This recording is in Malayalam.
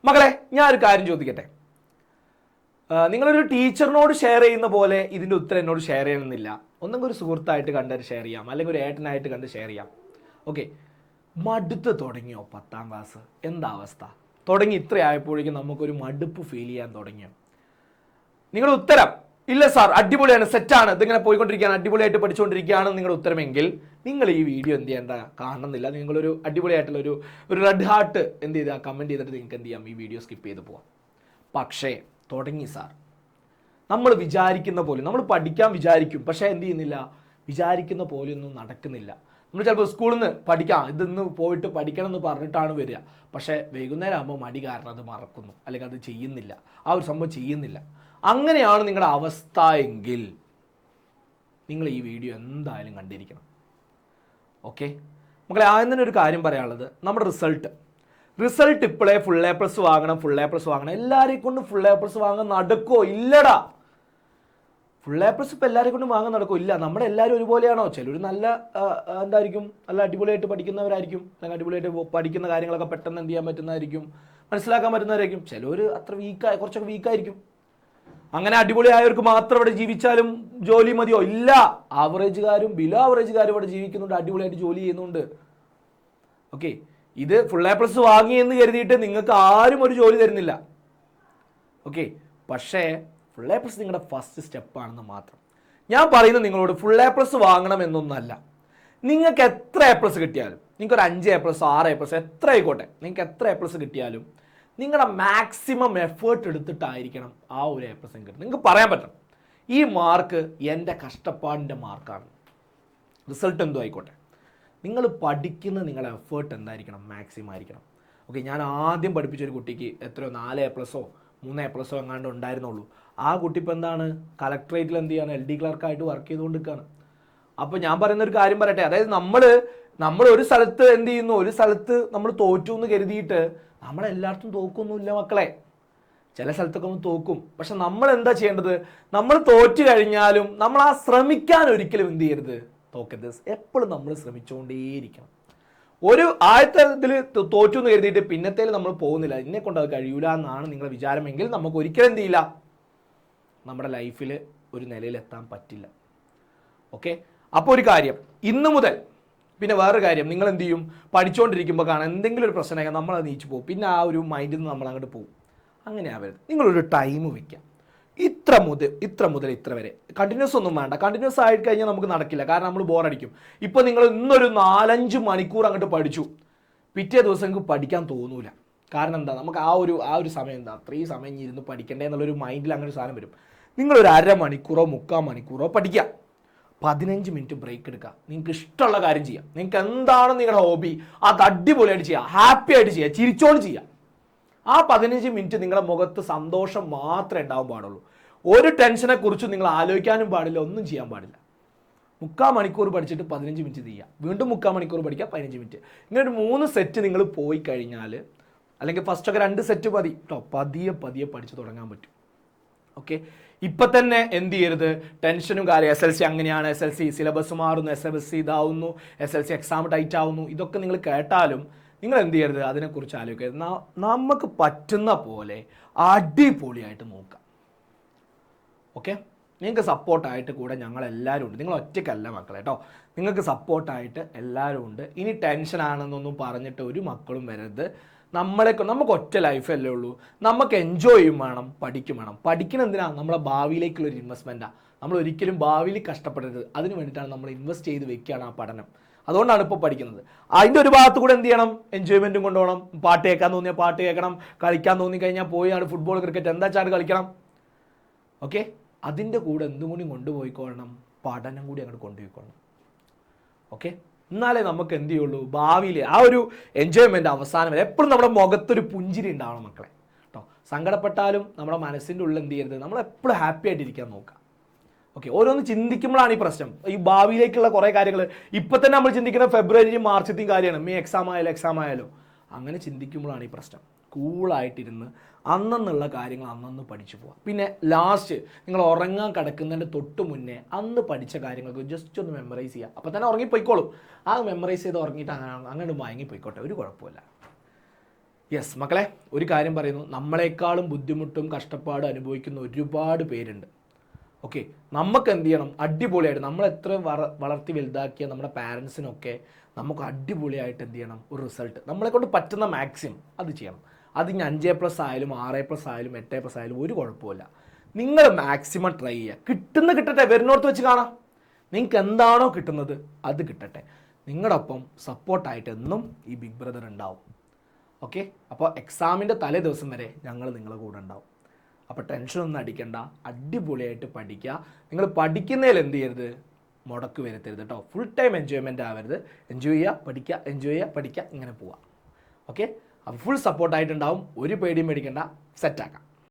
മകളെ, ഞാനൊരു കാര്യം ചോദിക്കട്ടെ. നിങ്ങളൊരു ടീച്ചറിനോട് ഷെയർ ചെയ്യുന്ന പോലെ ഇതിൻ്റെ ഉത്തരം എന്നോട് ഷെയർ ചെയ്യണമെന്നില്ല. ഒന്നെങ്കിൽ ഒരു സുഹൃത്തായിട്ട് കണ്ടിട്ട് ഷെയർ ചെയ്യാം, അല്ലെങ്കിൽ ഒരു ഏട്ടനായിട്ട് കണ്ട് ഷെയർ ചെയ്യാം. ഓക്കെ, മടുത്ത് തുടങ്ങിയോ 10ാം ക്ലാസ്? എന്താ അവസ്ഥ? തുടങ്ങി ഇത്രയായപ്പോഴേക്കും നമുക്കൊരു മടുപ്പ് ഫീൽ ചെയ്യാൻ തുടങ്ങിയോ? നിങ്ങളുടെ ഉത്തരം ഇല്ല സാർ, അടിപൊളിയാണ്, സെറ്റാണ്, ഇതിങ്ങനെ പോയിക്കൊണ്ടിരിക്കുകയാണ്, അടിപൊളിയായിട്ട് പഠിച്ചുകൊണ്ടിരിക്കുകയാണ് നിങ്ങളുടെ ഉത്തരമെങ്കിൽ നിങ്ങൾ ഈ വീഡിയോ എന്ത് ചെയ്യേണ്ട, കാണുന്നില്ല. നിങ്ങളൊരു അടിപൊളിയായിട്ടുള്ള ഒരു റെഡ് ഹാർട്ട് എന്ത് ചെയ്താൽ കമൻറ്റ് ചെയ്തിട്ട് നിങ്ങൾക്ക് എന്ത് ചെയ്യാം, ഈ വീഡിയോ സ്കിപ്പ് ചെയ്ത് പോവാം. പക്ഷേ തുടങ്ങി സാർ, നമ്മൾ വിചാരിക്കുന്ന പോലെ നമ്മൾ പഠിക്കാൻ വിചാരിക്കും, പക്ഷേ എന്ത് ചെയ്യുന്നില്ല, വിചാരിക്കുന്ന പോലെയൊന്നും നടക്കുന്നില്ല. നമ്മൾ ചിലപ്പോൾ സ്കൂളിൽ നിന്ന് പഠിക്കാം, ഇതൊന്ന് പോയിട്ട് പഠിക്കണം എന്ന് പറഞ്ഞിട്ടാണ് വരിക, പക്ഷേ വൈകുന്നേരം ആകുമ്പോൾ മടി കാരണം അത് മറക്കുന്നു, അല്ലെങ്കിൽ അത് ചെയ്യുന്നില്ല, ആ ഒരു സംഭവം ചെയ്യുന്നില്ല. അങ്ങനെയാണ് നിങ്ങളുടെ അവസ്ഥ എങ്കിൽ നിങ്ങൾ ഈ വീഡിയോ എന്തായാലും കണ്ടിരിക്കണം. ഓക്കെ മക്കളെ, ആദ്യം തന്നെ ഒരു കാര്യം പറയാനുള്ളത്, നമ്മുടെ റിസൾട്ട് ഇപ്പോഴേ ഫുൾ എ പ്ലസ് വാങ്ങണം. എല്ലാവരെയും കൊണ്ട് ഫുൾ എ പ്ലസ് വാങ്ങാൻ നടക്കുമോ? ഇല്ലടാ. ഫുൾ എ പ്ലസ് ഇപ്പോൾ എല്ലാവരെയും കൊണ്ട് വാങ്ങാൻ നടക്കുമോ? ഇല്ല. നമ്മുടെ എല്ലാവരും ഒരുപോലെയാണോ? ചിലർ നല്ല എന്തായിരിക്കും, നല്ല അടിപൊളിയായിട്ട് പഠിക്കുന്നവരായിരിക്കും, അല്ലെങ്കിൽ അടിപൊളിയായിട്ട് പഠിക്കുന്ന കാര്യങ്ങളൊക്കെ പെട്ടെന്ന് എന്ത് ചെയ്യാൻ പറ്റുന്നതായിരിക്കും, മനസ്സിലാക്കാൻ പറ്റുന്നവരായിരിക്കും. ചിലർ അത്ര കുറച്ചൊക്കെ വീക്കായിരിക്കും. അങ്ങനെ അടിപൊളിയായവർക്ക് മാത്രം ഇവിടെ ജീവിച്ചാലും ജോലി മതിയോ? ഇല്ല. ആവറേജുകാരും ബിലോ ആവറേജുകാരും ഇവിടെ ജീവിക്കുന്നുണ്ട്, അടിപൊളിയായിട്ട് ജോലി ചെയ്യുന്നുണ്ട്. ഓക്കെ, ഇത് ഫുൾ എ പ്ലസ് വാങ്ങിയെന്ന് കരുതിയിട്ട് നിങ്ങൾക്ക് ആരും ഒരു ജോലി തരുന്നില്ല. ഓക്കെ, പക്ഷേ ഫുൾ എ പ്ലസ് നിങ്ങളുടെ ഫസ്റ്റ് സ്റ്റെപ്പാണെന്ന് മാത്രം. ഞാൻ പറയുന്നത് നിങ്ങളോട് ഫുൾ എ പ്ലസ് വാങ്ങണം എന്നൊന്നല്ല. നിങ്ങൾക്ക് എത്ര എ പ്ലസ് കിട്ടിയാലും, നിങ്ങൾക്കൊരു 5 എ പ്ലസ് 6 എ പ്ലസ് എത്ര ആയിക്കോട്ടെ, നിങ്ങൾക്ക് എത്ര എ പ്ലസ് കിട്ടിയാലും നിങ്ങളുടെ മാക്സിമം എഫേർട്ട് എടുത്തിട്ടായിരിക്കണം ആ ഒരു എ പ്ലസ് കിട്ടുന്നത്. നിങ്ങൾക്ക് പറയാൻ പറ്റണം, ഈ മാർക്ക് എൻ്റെ കഷ്ടപ്പാടിൻ്റെ മാർക്കാണ്. റിസൾട്ട് എന്തോ ആയിക്കോട്ടെ, നിങ്ങൾ പഠിക്കുന്ന നിങ്ങളുടെ എഫേർട്ട് എന്തായിരിക്കണം, മാക്സിമം ആയിരിക്കണം. ഓക്കെ, ഞാൻ ആദ്യം പഠിപ്പിച്ചൊരു കുട്ടിക്ക് എത്രയോ 4 എ പ്ലസോ 3 എ പ്ലസോ എങ്ങാണ്ട് ഉണ്ടായിരുന്നുള്ളൂ. ആ കുട്ടി ഇപ്പോൾ എന്താണ്, കളക്ടറേറ്റിൽ എന്ത് ചെയ്യാണ്, LD ക്ലർക്കായിട്ട് വർക്ക് ചെയ്തുകൊണ്ട് നിൽക്കുകയാണ്. അപ്പോൾ ഞാൻ പറയുന്നൊരു കാര്യം പറയട്ടെ, അതായത് നമ്മൾ ഒരു സ്ഥലത്ത് എന്ത് ചെയ്യുന്നു, ഒരു സ്ഥലത്ത് നമ്മൾ തോറ്റു എന്ന് കരുതിയിട്ട് നമ്മളെല്ലായിടത്തും തോക്കൊന്നുമില്ല മക്കളെ. ചില സ്ഥലത്തൊക്കെ നമ്മൾ തോക്കും, പക്ഷെ നമ്മൾ എന്താ ചെയ്യേണ്ടത്, നമ്മൾ തോറ്റു കഴിഞ്ഞാലും നമ്മൾ ആ ശ്രമിക്കാൻ ഒരിക്കലും എന്ത് ചെയ്യരുത്, തോക്കരുത്. എപ്പോഴും നമ്മൾ ശ്രമിച്ചുകൊണ്ടേയിരിക്കണം. ഒരു ആഴത്തിൽ തോറ്റു എന്ന് കരുതിയിട്ട് പിന്നത്തേൽ നമ്മൾ പോകുന്നില്ല, എന്നെ കൊണ്ട് അത് കഴിയൂല എന്നാണ് നിങ്ങളുടെ വിചാരമെങ്കിൽ നമുക്ക് ഒരിക്കലും എന്ത് ചെയ്യില്ല, നമ്മുടെ ലൈഫിൽ ഒരു നിലയിലെത്താൻ പറ്റില്ല. ഓക്കെ, അപ്പോൾ ഒരു കാര്യം ഇന്ന് മുതൽ, പിന്നെ വേറൊരു കാര്യം, നിങ്ങൾ എന്ത് ചെയ്യും, പഠിച്ചുകൊണ്ടിരിക്കുമ്പോൾ കാണാൻ എന്തെങ്കിലും ഒരു പ്രശ്നമായാൽ നമ്മളത് നീച്ചു പോകും, പിന്നെ ആ ഒരു മൈൻഡിൽ നിന്ന് നമ്മൾ അങ്ങോട്ട് പോകും. അങ്ങനെ ആവരുത്. നിങ്ങളൊരു ടൈം വയ്ക്കാം, ഇത്ര മുതൽ ഇത്ര വരെ. കണ്ടിന്യൂസ് ഒന്നും വേണ്ട. കണ്ടിന്യൂസ് ആയിട്ട് കഴിഞ്ഞാൽ നമുക്ക് നടക്കില്ല, കാരണം നമ്മൾ ബോറടിക്കും. ഇപ്പോൾ നിങ്ങൾ ഇന്നൊരു 4-5 മണിക്കൂർ അങ്ങോട്ട് പഠിച്ചു, പിറ്റേ ദിവസം നിങ്ങൾക്ക് പഠിക്കാൻ തോന്നൂല. കാരണം എന്താ, നമുക്ക് ആ ഒരു സമയം എന്താ, അത്രയും സമയം ഇരുന്ന് പഠിക്കണ്ടേ എന്നുള്ളൊരു മൈൻഡിൽ അങ്ങനെ ഒരു സാധനം വരും. നിങ്ങളൊരു 1/2 മണിക്കൂറോ 3/4 മണിക്കൂറോ പഠിക്കുക, 15 മിനിറ്റ് ബ്രേക്ക് എടുക്കുക, നിങ്ങൾക്ക് ഇഷ്ടമുള്ള കാര്യം ചെയ്യാം. നിങ്ങൾക്ക് എന്താണ് നിങ്ങളുടെ ഹോബി അത് അടിപൊളിയായിട്ട് ചെയ്യുക, ഹാപ്പി ആയിട്ട് ചെയ്യുക, ചിരിച്ചോണ്ട് ചെയ്യുക. ആ 15 മിനിറ്റ് നിങ്ങളുടെ മുഖത്ത് സന്തോഷം മാത്രമേ ഉണ്ടാവാൻ പാടുള്ളൂ. ഒരു ടെൻഷനെ കുറിച്ച് നിങ്ങൾ ആലോചിക്കാനും പാടില്ല, ഒന്നും ചെയ്യാൻ പാടില്ല. 3/4 മണിക്കൂർ പഠിച്ചിട്ട് 15 മിനിറ്റ് ചെയ്യുക, വീണ്ടും 3/4 മണിക്കൂർ പഠിക്കുക, 15 മിനിറ്റ്. ഇങ്ങനെ ഒരു 3 സെറ്റ് നിങ്ങൾ പോയി കഴിഞ്ഞാൽ, അല്ലെങ്കിൽ ഫസ്റ്റൊക്കെ 2 സെറ്റ് മതി കേട്ടോ, പതിയെ പഠിച്ച് തുടങ്ങാൻ പറ്റും. ഓക്കെ, ഇപ്പം തന്നെ എന്ത് ചെയ്യരുത്, ടെൻഷനും കാര്യം, SLC അങ്ങനെയാണ്, SLC സിലബസ് മാറുന്നു, SLC ഇതാവുന്നു, SLC എക്സാം ടൈറ്റ് ആവുന്നു, ഇതൊക്കെ നിങ്ങൾ കേട്ടാലും നിങ്ങൾ എന്ത് ചെയ്യരുത്, അതിനെക്കുറിച്ച് ആലോചിക്കരുത്. നമുക്ക് പറ്റുന്ന പോലെ അടിപൊളിയായിട്ട് നോക്കാം. ഓക്കെ, നിങ്ങൾക്ക് സപ്പോർട്ടായിട്ട് കൂടെ ഞങ്ങളെല്ലാവരും ഉണ്ട്. നിങ്ങൾ ഒറ്റയ്ക്കല്ല മക്കളെ കേട്ടോ, നിങ്ങൾക്ക് സപ്പോർട്ടായിട്ട് എല്ലാവരും ഉണ്ട്. ഇനി ടെൻഷനാണെന്നൊന്നും പറഞ്ഞിട്ട് ഒരു മക്കളും വരരുത്. നമുക്ക് ഒറ്റ ലൈഫല്ലേ ഉള്ളൂ, നമുക്ക് എൻജോയ് ചെയ്യും വേണം, പഠിക്കും വേണം. പഠിക്കണം എന്തിനാണ്, നമ്മളെ ഭാവിയിലേക്കുള്ളൊരു ഇൻവെസ്റ്റ്മെൻറ്റാണ്. നമ്മൾ ഒരിക്കലും ഭാവിയിൽ കഷ്ടപ്പെടരുത്, അതിന് വേണ്ടിയിട്ടാണ് നമ്മൾ ഇൻവെസ്റ്റ് ചെയ്ത് വെക്കുകയാണ് ആ പഠനം. അതുകൊണ്ടാണ് ഇപ്പോൾ പഠിക്കുന്നത്. അതിൻ്റെ ഒരു ഭാഗത്ത് കൂടെ എന്ത് ചെയ്യണം, എൻജോയ്മെൻറ്റും കൊണ്ടുപോകണം. പാട്ട് കേൾക്കാൻ തോന്നിയാൽ പാട്ട് കേൾക്കണം, കളിക്കാൻ തോന്നിക്കഴിഞ്ഞാൽ പോയാണ് ഫുട്ബോൾ ക്രിക്കറ്റ് എന്താ വെച്ചാൽ കളിക്കണം. ഓക്കെ, അതിൻ്റെ കൂടെ എന്തും കൂടി കൊണ്ടുപോയിക്കൊള്ളണം, പഠനം കൂടി അങ്ങോട്ട് കൊണ്ടുപോയിക്കൊള്ളണം. ഓക്കെ, എന്നാലേ നമുക്ക് എന്ത് ചെയ്യുള്ളൂ, ഭാവിയിൽ ആ ഒരു എൻജോയ്മെൻറ്റ് അവസാനം വരെ എപ്പോഴും നമ്മുടെ മുഖത്തൊരു പുഞ്ചിരി ഉണ്ടാവണം മക്കളെ കേട്ടോ. സങ്കടപ്പെട്ടാലും നമ്മുടെ മനസ്സിൻ്റെ ഉള്ളിൽ എന്ത് ചെയ്യരുത്, നമ്മളെപ്പോഴും ഹാപ്പി ആയിട്ടിരിക്കാൻ നോക്കുക. ഓക്കെ, ഓരോന്ന് ചിന്തിക്കുമ്പോഴാണ് ഈ പ്രശ്നം. ഈ ഭാവിയിലേക്കുള്ള കുറേ കാര്യങ്ങൾ ഇപ്പം തന്നെ നമ്മൾ ചിന്തിക്കുന്ന ഫെബ്രുവരി മാർച്ചത്തെയും കാര്യമാണ്, മെയ് എക്സാം ആയാലോ അങ്ങനെ ചിന്തിക്കുമ്പോഴാണ് ഈ പ്രശ്നം. കൂളായിട്ടിരുന്ന് അന്നുള്ള കാര്യങ്ങൾ അന്നന്ന് പഠിച്ചു പോവാം. പിന്നെ ലാസ്റ്റ് നിങ്ങൾ ഉറങ്ങാൻ കിടക്കുന്നതിൻ്റെ തൊട്ട് മുന്നേ അന്ന് പഠിച്ച കാര്യങ്ങൾക്ക് ജസ്റ്റ് ഒന്ന് മെമ്മറൈസ് ചെയ്യുക. അപ്പോൾ തന്നെ ഉറങ്ങിപ്പോയിക്കോളും. ആ മെമ്മറൈസ് ചെയ്ത് ഉറങ്ങിയിട്ട് അങ്ങനെ മയങ്ങിപ്പോയിക്കോട്ടെ, ഒരു കുഴപ്പമില്ല. യെസ് മക്കളെ, ഒരു കാര്യം പറയുന്നു, നമ്മളെക്കാളും ബുദ്ധിമുട്ടും കഷ്ടപ്പാടും അനുഭവിക്കുന്ന ഒരുപാട് പേരുണ്ട്. ഓക്കെ, നമുക്ക് എന്ത് ചെയ്യണം? അടിപൊളിയായിട്ട് നമ്മൾ എത്ര വളർത്തി വലുതാക്കിയ നമ്മുടെ പാരൻസിനൊക്കെ നമുക്ക് അടിപൊളിയായിട്ട് എന്ത് ചെയ്യണം? ഒരു റിസൾട്ട് നമ്മളെ കൊണ്ട് പറ്റുന്ന മാക്സിമം അത് ചെയ്യണം. അത് ഇനി 5+ ആയാലും 6+ ആയാലും 8+ ആയാലും ഒരു കുഴപ്പമില്ല. നിങ്ങൾ മാക്സിമം ട്രൈ ചെയ്യുക. കിട്ടട്ടെ, വരുന്നോടത്ത് വെച്ച് കാണാം. നിങ്ങൾക്ക് എന്താണോ കിട്ടുന്നത് അത് കിട്ടട്ടെ. നിങ്ങളുടെ ഒപ്പം സപ്പോർട്ടായിട്ട് എന്നും ഈ ബിഗ് ബ്രദർ ഉണ്ടാവും. ഓക്കെ, അപ്പോൾ എക്സാമിൻ്റെ തലേ ദിവസം വരെ ഞങ്ങൾ നിങ്ങളുടെ കൂടെ ഉണ്ടാവും. അപ്പോൾ ടെൻഷനൊന്നും അടിക്കണ്ട, അടിപൊളിയായിട്ട് പഠിക്കുക. നിങ്ങൾ പഠിക്കുന്നതിൽ എന്ത് ചെയ്യരുത്? മുടക്ക് വരുത്തരുത് കേട്ടോ. ഫുൾ ടൈം എൻജോയ്മെൻ്റ് ആവരുത്. എൻജോയ് ചെയ്യുക, പഠിക്കുക, എൻജോയ് ചെയ്യുക, പഠിക്കുക, ഇങ്ങനെ പോവുക. ഓക്കെ, അപ്പോൾ ഫുൾ സപ്പോർട്ടായിട്ടുണ്ടാവും. ഒരു പേടിയും പേടിക്കണ്ട, സെറ്റാക്കാം.